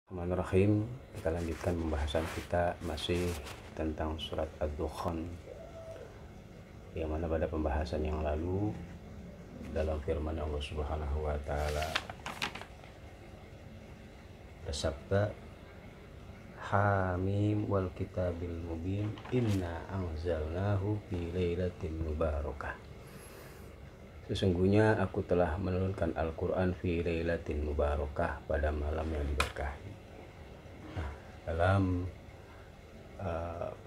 Bismillahirrahmanirrahim. Kita lanjutkan pembahasan kita masih tentang surat Ad-Dukhan, yang mana pada pembahasan yang lalu dalam firman Allah Subhanahu wa taala bersabda, Hamim wal kitabil mubin inna anzalnahu fi lailatin mubarakah. Sesungguhnya aku telah menurunkan Al-Quran fi lailatin mubarakah, pada malam yang diberkahi. Dalam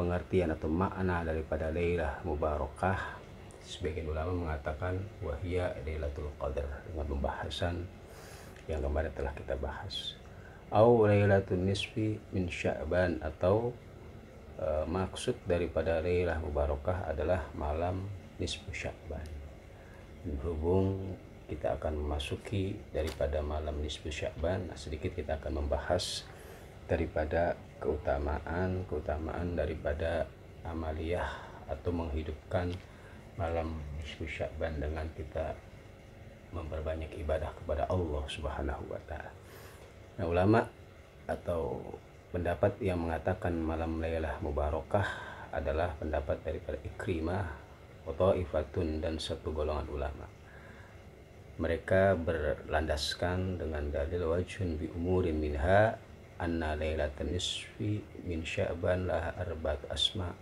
pengertian atau makna daripada Lailah Mubarakah, sebagian ulama mengatakan wahia Lailatul Qadar, dengan pembahasan yang kemarin telah kita bahas. Au Lailatul Nisfi min Sya'ban, atau maksud daripada Lailah Mubarakah adalah malam nisfu Sya'ban. Berhubung kita akan memasuki daripada malam nisfu Sya'ban, sedikit kita akan membahas daripada keutamaan daripada amaliyah atau menghidupkan malam nisfu Sya'ban dengan kita memperbanyak ibadah kepada Allah Subhanahu wa taala. Nah, ulama atau pendapat yang mengatakan malam Lailah Mubarakah adalah pendapat daripada Ikrimah, Thaifatun, dan satu golongan ulama. Mereka berlandaskan dengan dalil wajhun bi umurin minha anna lailatan nisfi min Sya'ban laha arba'at asma,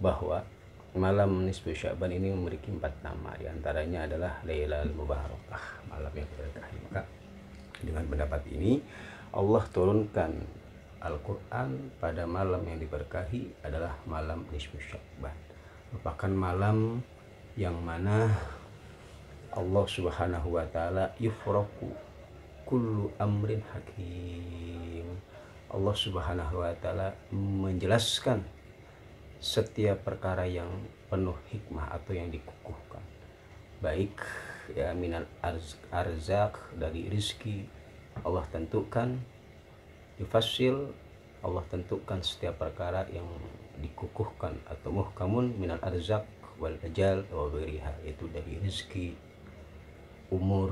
bahwa malam nisfu Sya'ban ini memiliki 4 nama, diantaranya adalah Lailatul Mubarakah, malam yang berkahi. Maka dengan pendapat ini Allah turunkan Al-Quran pada malam yang diberkahi adalah malam nisfu Sya'ban, merupakan malam yang mana Allah Subhanahu wa taala yufraku kullu amrin hakim. Allah Subhanahu wa taala menjelaskan setiap perkara yang penuh hikmah atau yang dikukuhkan, baik ya minal arzak, dari rizki Allah tentukan, difasil Allah tentukan setiap perkara yang dikukuhkan, atau muhkamun minal arzak wal ajal wa ghairiha, yaitu dari rizki, umur,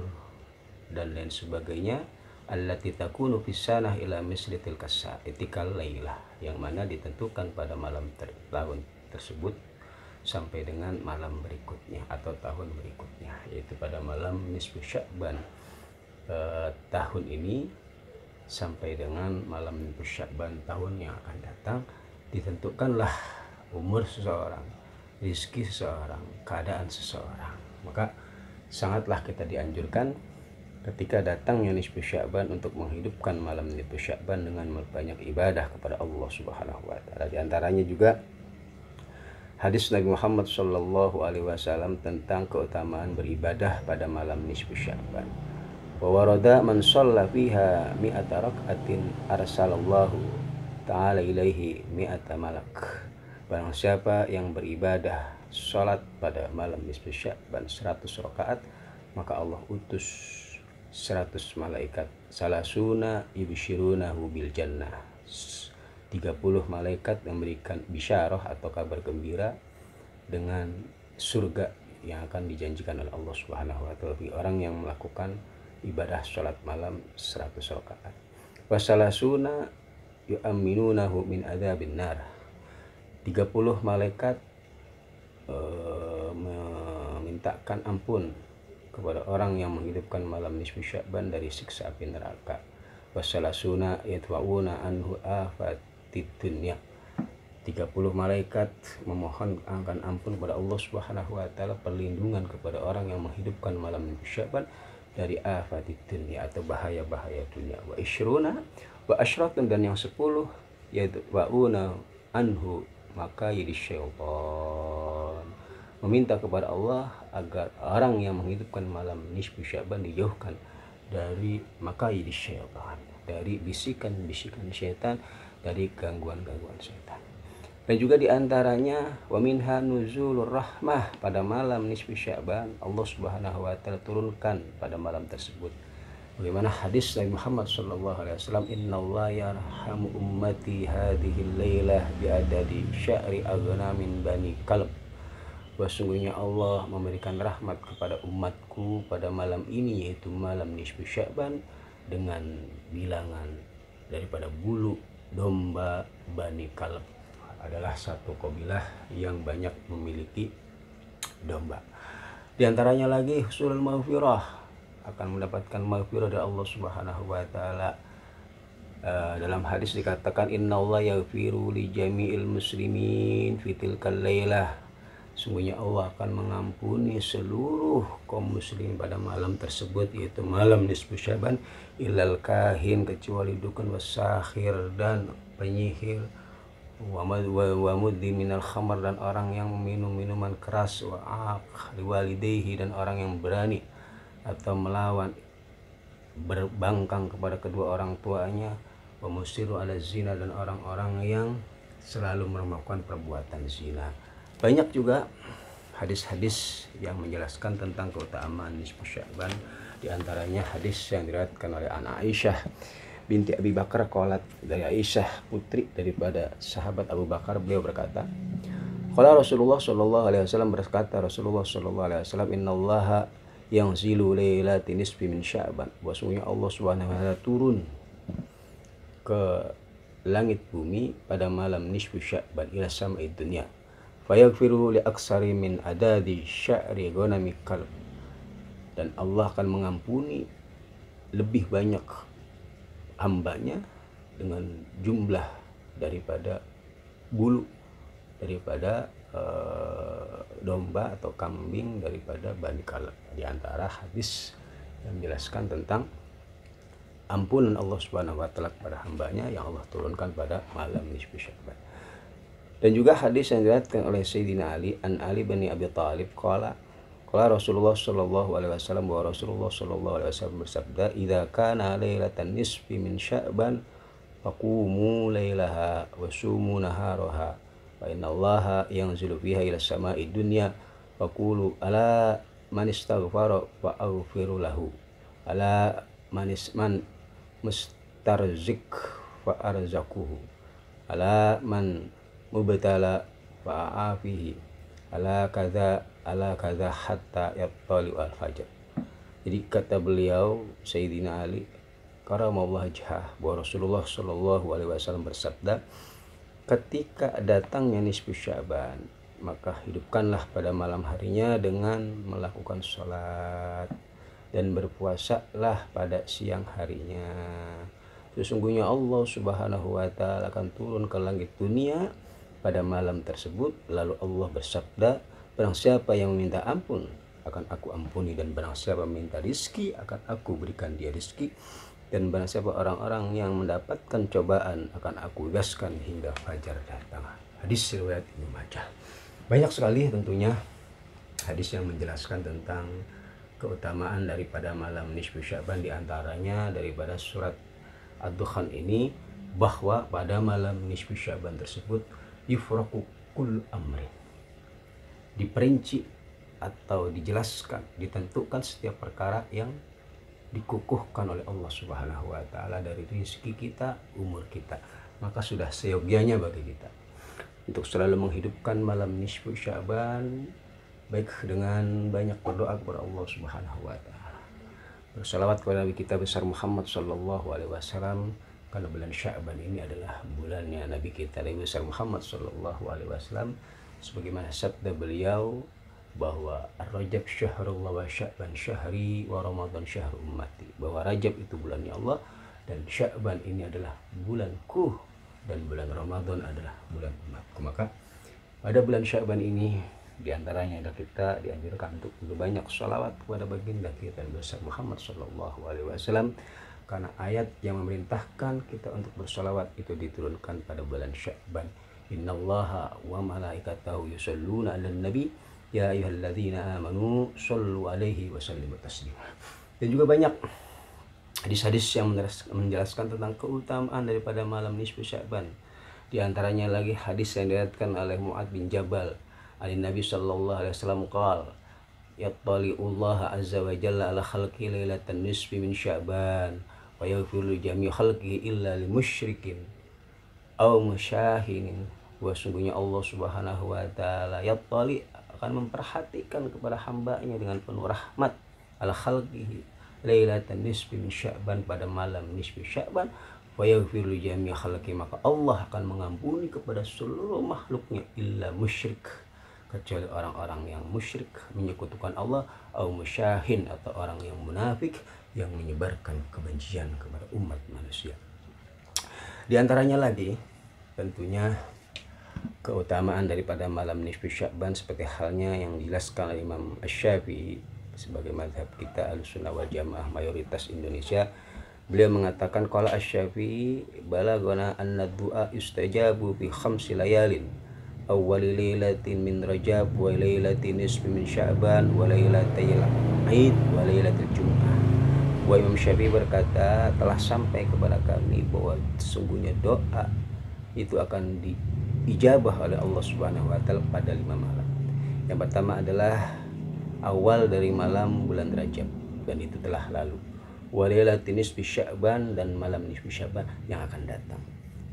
dan lain sebagainya. Allati takunu fi sanah ila misli tilka sa'atikal lailah, yang mana ditentukan pada malam tahun tersebut sampai dengan malam berikutnya atau tahun berikutnya, yaitu pada malam nisfu Sya'ban tahun ini sampai dengan malam nisfu Sya'ban tahun yang akan datang. Ditentukanlah umur seseorang, rizki seseorang, keadaan seseorang. Maka sangatlah kita dianjurkan ketika datangnya nisfu Sya'ban untuk menghidupkan malam nisfu Sya'ban dengan banyak ibadah kepada Allah Subhanahu wa taala. Di antaranya juga hadis Nabi Muhammad sallallahu alaihi wasallam tentang keutamaan beribadah pada malam nisfu Sya'ban. Wa warada man shalla fiha mi'ata rak'atin arsalallahu ta'ala ilaihi mi'ata malak. Barang siapa yang beribadah salat pada malam nisfu Sya'ban 100 rakaat, maka Allah utus 100 malaikat, salasuna yubshirunahu bil jannah, 30 malaikat yang memberikan bisyarah atau kabar gembira dengan surga yang akan dijanjikan oleh Allah Subhanahu wa taala bagi orang yang melakukan ibadah salat malam 100 rakaat. Wasalasuna yu'minunahu min adzabin nar, 30 malaikat memintakan ampun kepada orang yang menghidupkan malam nisfu Sya'ban dari siksa api neraka. Wasalasuna yatwa'una anhu afatid dunya, 30 malaikat memohon akan ampun kepada Allah Subhanahu wa taala, perlindungan kepada orang yang menghidupkan malam nisfu Sya'ban dari afatid dunya atau bahaya-bahaya dunia. Wa isyruna wa asyratun, dan yang 10 yatwa'una anhu makayidis syaitan, meminta kepada Allah agar orang yang menghidupkan malam nisfu Sya'ban dijauhkan dari makaidis syaitan, dari bisikan-bisikan syaitan, dari gangguan-gangguan syaitan. Dan juga diantaranya wa minha nuzulur rahmah, pada malam nisfu Sya'ban Allah Subhanahu wa taala turunkan pada malam tersebut. Bagaimana hadis Nabi Muhammad sallallahu alaihi wasallam, innallaha yarhamu ummati hadhihi lailah bi'adadi sya'ri aghnamin bani kalb. Sesungguhnya Allah memberikan rahmat kepada umatku pada malam ini, yaitu malam nisfu Sya'ban, dengan bilangan daripada bulu domba Bani Kalb. Adalah satu kabilah yang banyak memiliki domba. Di antaranya lagi husulul maghfirah, akan mendapatkan maghfirah dari Allah Subhanahu wa taala. Dalam hadis dikatakan innallaha yaghfiru li jami'il muslimin fi tilkal lailah. Sungguhnya Allah akan mengampuni seluruh kaum muslim pada malam tersebut, yaitu malam nisfu Syaban, illal kahin, kecuali dukun, wasakhir, dan penyihir, wa muddi minal khamar, dan orang yang minum minuman keras, wa aq liwalidayhi, dan orang yang berani atau melawan berbangkang kepada kedua orang tuanya, wa musiru ala zina, dan orang-orang yang selalu melakukan perbuatan zina. Banyak juga hadis-hadis yang menjelaskan tentang keutamaan nisfu Sya'ban. Di antaranya hadis yang diriwayatkan oleh Aisyah binti Abi Bakar qalat, dari Aisyah putri daripada sahabat Abu Bakar, beliau berkata, qala Rasulullah sallallahu alaihi wasallam, berkata Rasulullah sallallahu alaihi wasallam, innallaha yanzilu lailati nisfi min Sya'ban, bahwasanya Allah Subhanahu wa taala turun ke langit bumi pada malam nisfu Sya'ban ila samai dunya, fayaghfiru li aksari min adadi sya'ri ghanami kalb, dan Allah akan mengampuni lebih banyak hambanya dengan jumlah daripada bulu daripada domba atau kambing daripada Bani Kalb. Di antara hadis yang menjelaskan tentang ampunan Allah Subhanahu wa taala kepada hambanya yang Allah turunkan pada malam nisfu Sya'ban. Dan juga hadis yang diriwayatkan oleh Sayyidina Ali an Ali bin Abi Thalib qala Rasulullah sallallahu alaihi wasallam, bahwa Rasulullah sallallahu alaihi wasallam bersabda, idza kana lailatan nisfi min Sya'ban faqumu lailaha wa sumu naharaha fa innallaha yanzilu fiha ila samai dunya faqulu ala man istaghfara fa aghfiru lahu, ala man mustarzik fa arzaquhu, ala man mubtala fa'afihi, ala kadza hatta yattali al-fajr. Jadi kata beliau Sayyidina Ali karamallahu wajhah, bahwa Rasulullah sallallahu alaihi wasallam bersabda, ketika datangnya nisfu Sya'ban, maka hidupkanlah pada malam harinya dengan melakukan sholat, dan berpuasalah pada siang harinya. Sesungguhnya Allah Subhanahu wa taala akan turun ke langit dunia pada malam tersebut, lalu Allah bersabda, barang siapa yang meminta ampun akan aku ampuni, dan barang siapa meminta rizki akan aku berikan dia rizki, dan barang siapa orang-orang yang mendapatkan cobaan akan aku bebaskan hingga fajar datang. Hadis riwayat Ibnu Majah. Banyak sekali tentunya hadis yang menjelaskan tentang keutamaan daripada malam nisfu Sya'ban. Di antaranya daripada surat Ad-Dukhan ini, bahwa pada malam nisfu Sya'ban tersebut yufraku kul amrin, diperinci atau dijelaskan, ditentukan setiap perkara yang dikukuhkan oleh Allah Subhanahu wa taala dari rezeki kita, umur kita. Maka sudah seyogianya bagi kita untuk selalu menghidupkan malam nisfu Sya'ban, baik dengan banyak berdoa kepada Allah Subhanahu wa taala, bersalawat kepada Nabi kita besar Muhammad sallallahu alaihi wasallam, karena bulan Sya'ban ini adalah bulannya Nabi kita Nabi besar Muhammad sallallahu alaihi wasallam, sebagaimana sabda beliau bahwa Rajab syahrullah wa Sya'ban syahri wa Ramadan syahru ummati, bahwa Rajab itu bulannya Allah dan Sya'ban ini adalah bulanku dan bulan Ramadan adalah bulan umatku. Maka pada bulan Sya'ban ini diantaranya kita dianjurkan untuk banyak sholawat kepada baginda kita besar Muhammad sallallahu alaihi wasallam, karena ayat yang memerintahkan kita untuk bersolawat itu diturunkan pada bulan Sya'ban. Innallaha wa malaikatahu yusholluna 'alan nabi ya ayyuhalladzina amanu shollu 'alaihi wa sallimu taslima. Dan juga banyak hadis-hadis yang menjelaskan tentang keutamaan daripada malam nisfu Sya'ban. Di antaranya lagi hadis yang diriwayatkan oleh Mu'adz bin Jabal dari Nabi sallallahu alaihi wasallam qala yattali'ullaha azza wa jalla ala khalqi lailatan nisfi min Sya'ban wa yaghfiru jami' khalqihi illa lil musyrikin aw musyahinin. Wa sungguhnya Allah Subhanahu wa taala yattali akan memperhatikan kepada hambanya dengan penuh rahmat ala khalqihi, lailatan nisfi min Sya'ban, pada malam nisfi Sya'ban, fa yaghfiru jami' khalqi, maka Allah akan mengampuni kepada seluruh makhluknya illa musyrik, kecuali orang-orang yang musyrik menyekutukan Allah, au musyahin, atau orang yang munafik yang menyebarkan kebencian kepada umat manusia. Di antaranya lagi tentunya keutamaan daripada malam nisfi Sya'ban seperti halnya yang dijelaskan oleh Imam Asy-Syafi'i sebagai mazhab kita Ahlussunnah wal Jamaah mayoritas Indonesia. Beliau mengatakan qala Asy-Syafi'i balagana anna du'a yustajabu fi khamsi layalin awwal lailatin min Rajab wa lailatin nisfi min Sya'ban wa lailatil Aid wa lailatul Jum'ah. Wa Imam Syafi'i berkata, telah sampai kepada kami bahwa sesungguhnya doa itu akan diijabah oleh Allah Subhanahu wa taala pada 5 malam. Yang pertama adalah awal dari malam bulan Rajab, dan itu telah lalu. Walailatin nisfi Sya'ban, dan malam nisfi Sya'ban yang akan datang.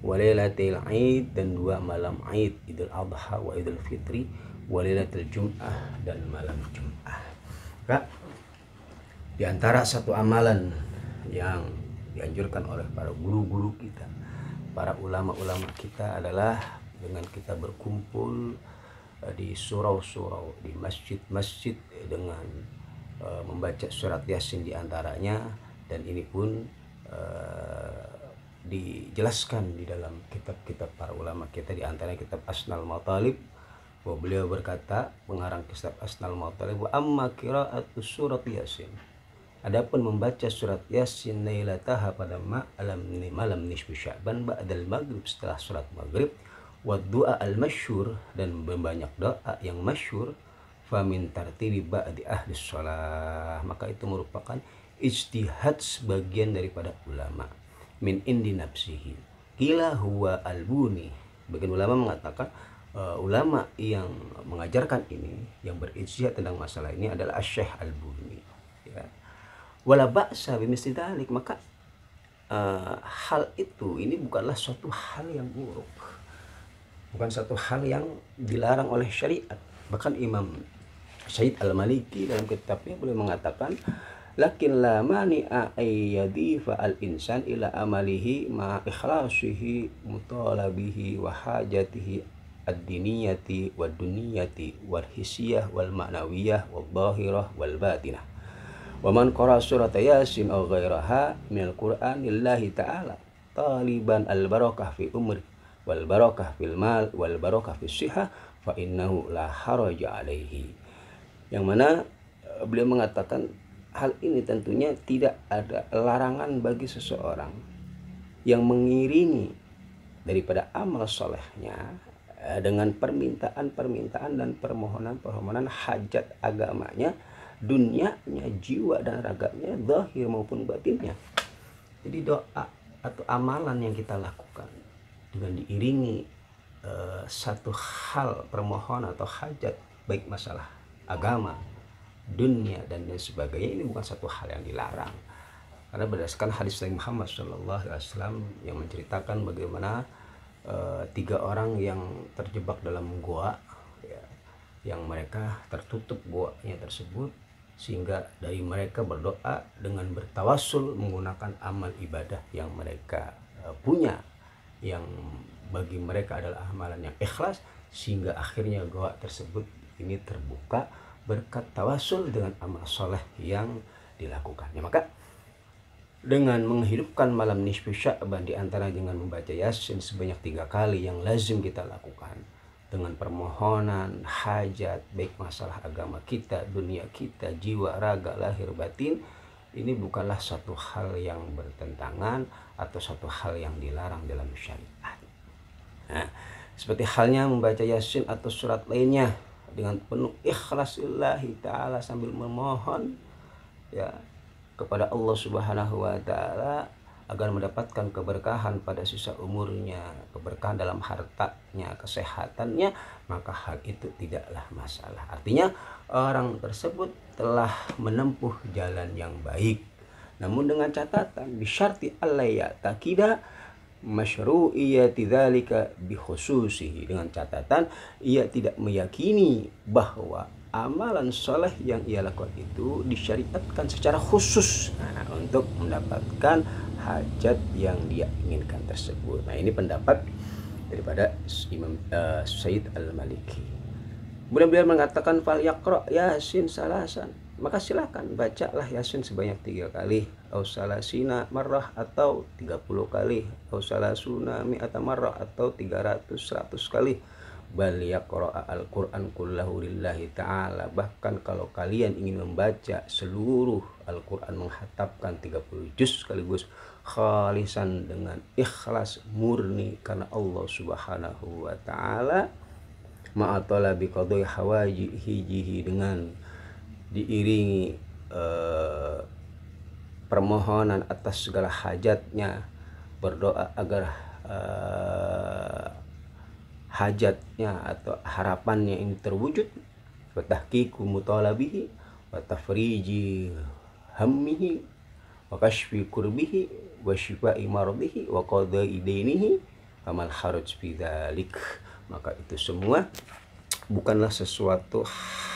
Walailatil Aid, dan 2 malam Aid, Idul Adha wa Idul Fitri. Walailatul Jum'ah, dan malam Jum'ah. Maka di antara satu amalan yang dianjurkan oleh para guru-guru kita, para ulama-ulama kita, adalah dengan kita berkumpul di surau-surau, di masjid-masjid dengan membaca surat Yasin di antaranya, dan ini pun dijelaskan di dalam kitab-kitab para ulama kita, di antaranya kitab Asnal Matalib, bahwa beliau berkata, pengarang kitab Asnal Matalib, wa amma qira'atu surat Yasin, adapun membaca surat Yasin lailataha pada malam nisfi Sya'ban ba'dal maghrib, setelah surat maghrib, wa du'a al-masyhur, dan banyak doa yang masyhur, fa min tartibi ba'di ahli shalah, maka itu merupakan ijtihad sebagian daripada ulama, min indi nafsihi qila huwa albuni. Bagian ulama mengatakan ulama yang mengajarkan ini, yang berijtihad tentang masalah ini adalah Syekh Albuni, ya. Wala ba'sa bimisli dzalik, maka hal itu, ini bukanlah suatu hal yang buruk, bukan satu hal yang dilarang oleh syariat. Bahkan Imam Syed Al-Maliki dalam kitabnya beliau mengatakan, lakin la mani'a ayyadifa al-insan ila amalihi ma ikhlasihi mutalabihi wa hajatihi ad-diniyati wa duniyati wal hisiyah wal ma'nawiyah wal zahirah wal batinah. Wa man qara surat Yasin aw ghairaha minal Qur'an lillahi ta'ala taliban al-barakah fi umri wal barakah fil mal wal barakah fis sihah fa innahu la haraja alaihi. Yang mana beliau mengatakan hal ini tentunya tidak ada larangan bagi seseorang yang mengiringi daripada amal solehnya dengan permintaan dan permohonan hajat agamanya, dunianya, jiwa dan raganya, zahir maupun batinnya. Jadi doa atau amalan yang kita lakukan dengan diiringi satu hal permohonan atau hajat, baik masalah agama, dunia, dan lain sebagainya, ini bukan satu hal yang dilarang. Karena berdasarkan hadis Nabi Muhammad SAW yang menceritakan bagaimana 3 orang yang terjebak dalam gua, ya, yang mereka tertutup guanya tersebut, sehingga dari mereka berdoa dengan bertawassul menggunakan amal ibadah yang mereka punya, yang bagi mereka adalah amalan yang ikhlas, sehingga akhirnya gua tersebut ini terbuka berkat tawasul dengan amal soleh yang dilakukannya. Maka dengan menghidupkan malam nisfi Sya'ban, di antara dengan membaca Yasin sebanyak 3 kali yang lazim kita lakukan, dengan permohonan hajat baik masalah agama kita, dunia kita, jiwa, raga, lahir, batin, ini bukanlah satu hal yang bertentangan atau satu hal yang dilarang dalam syariat. Nah, seperti halnya membaca Yasin atau surat lainnya dengan penuh ikhlas lillahi ta'ala, sambil memohon, ya, kepada Allah Subhanahu wa taala agar mendapatkan keberkahan pada sisa umurnya, keberkahan dalam hartanya, kesehatannya, maka hal itu tidaklah masalah. Artinya orang tersebut telah menempuh jalan yang baik. Namun dengan catatan bisyarti allaya takida masyru'iyati dzalika bi khususihi, dengan catatan ia tidak meyakini bahwa amalan soleh yang ia lakukan itu disyariatkan secara khusus untuk mendapatkan hajat yang dia inginkan tersebut. Nah, ini pendapat daripada Imam Said Al-Maliki. Kemudian beliau mengatakan fal yaqra yasin salasan, maka silakan bacalah yasin sebanyak 3 kali, au salasina marrah atau 30 kali, au salasuna mi'ata marrah atau 100 kali. Bal yaqra al-Qur'an kullahu lillahi ta'ala, bahkan kalau kalian ingin membaca seluruh Al-Qur'an, menghatapkan 30 juz sekaligus, khalisan dengan ikhlas murni karena Allah Subhanahu wa ta'ala, ma'atala biqadai hawajihi, dengan diiringi permohonan atas segala hajatnya, berdoa agar hajatnya atau harapannya ini terwujud, wa tahqiqu mutalabihi wa tafriji hammihi wa kashfi kurbihi wa shifai maradihi wa qada'i dainihi famal haraj fi dzalik. Maka itu semua bukanlah sesuatu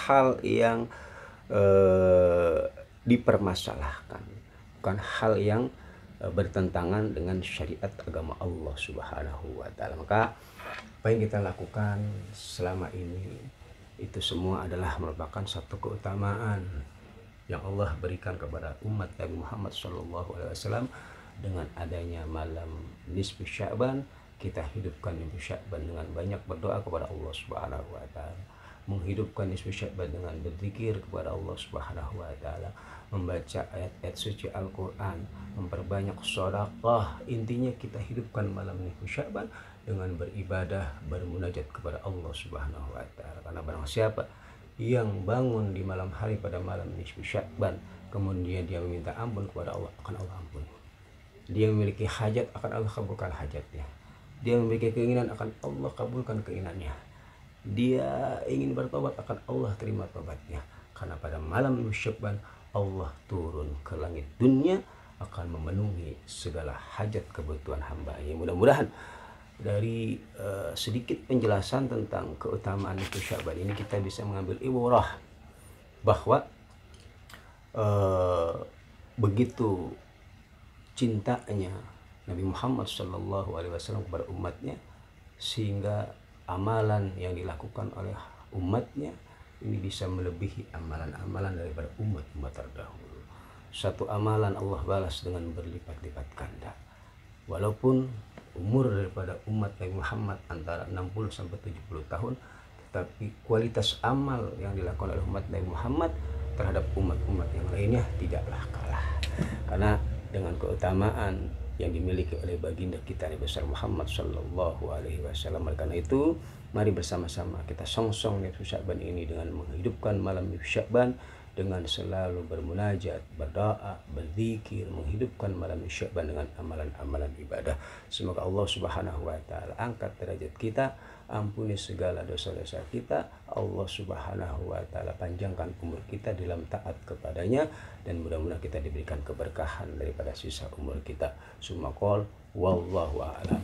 hal yang dipermasalahkan, bukan hal yang bertentangan dengan syariat agama Allah Subhanahu wa ta'ala. Maka apa yang kita lakukan selama ini itu semua adalah merupakan satu keutamaan yang Allah berikan kepada umat Nabi Muhammad SAW. Dengan adanya malam nisfu Sya'ban, kita hidupkan nisfu Sya'ban dengan banyak berdoa kepada Allah Subhanahu wa ta'ala, menghidupkan nisfu Sya'ban dengan berzikir kepada Allah Subhanahu wa ta'ala, membaca ayat-ayat suci Al-Quran, memperbanyak sedekah. Intinya kita hidupkan malam nisfu Sya'ban dengan beribadah, bermunajat kepada Allah Subhanahu wa ta'ala. Karena barang siapa yang bangun di malam hari pada malam nisfu Sya'ban, kemudian dia meminta ampun kepada Allah, akan Allah ampuni. Dia memiliki hajat, akan Allah kabulkan hajatnya. Dia memiliki keinginan, akan Allah kabulkan keinginannya. Dia ingin bertobat, akan Allah terima tobatnya. Karena pada malam Sya'ban Allah turun ke langit dunia, akan memenuhi segala hajat kebutuhan hamba-Nya. Mudah-mudahan dari sedikit penjelasan tentang keutamaan nisfu Sya'ban ini kita bisa mengambil ibrah bahwa begitu cintanya Nabi Muhammad SAW kepada umatnya, sehingga amalan yang dilakukan oleh umatnya ini bisa melebihi amalan-amalan daripada umat-umat terdahulu. Satu amalan Allah balas dengan berlipat-lipat ganda. Walaupun umur daripada umat Nabi Muhammad antara 60 sampai 70 tahun, tetapi kualitas amal yang dilakukan oleh umat Nabi Muhammad terhadap umat-umat yang lainnya tidaklah kalah. Karena dengan keutamaan yang dimiliki oleh baginda kita Nabi besar Muhammad Sallallahu Alaihi Wasallam. Karena itu mari bersama-sama kita songsong nisfu Sya'ban ini dengan menghidupkan malam nisfu Sya'ban, dengan selalu bermunajat, berdoa, berzikir, menghidupkan malam Sya'ban dengan amalan-amalan ibadah. Semoga Allah Subhanahu wa ta'ala angkat derajat kita, ampuni segala dosa-dosa kita. Allah Subhanahu wa ta'ala panjangkan umur kita dalam taat kepadanya, dan mudah-mudahan kita diberikan keberkahan daripada sisa umur kita. Summa qol wallahu a'lam.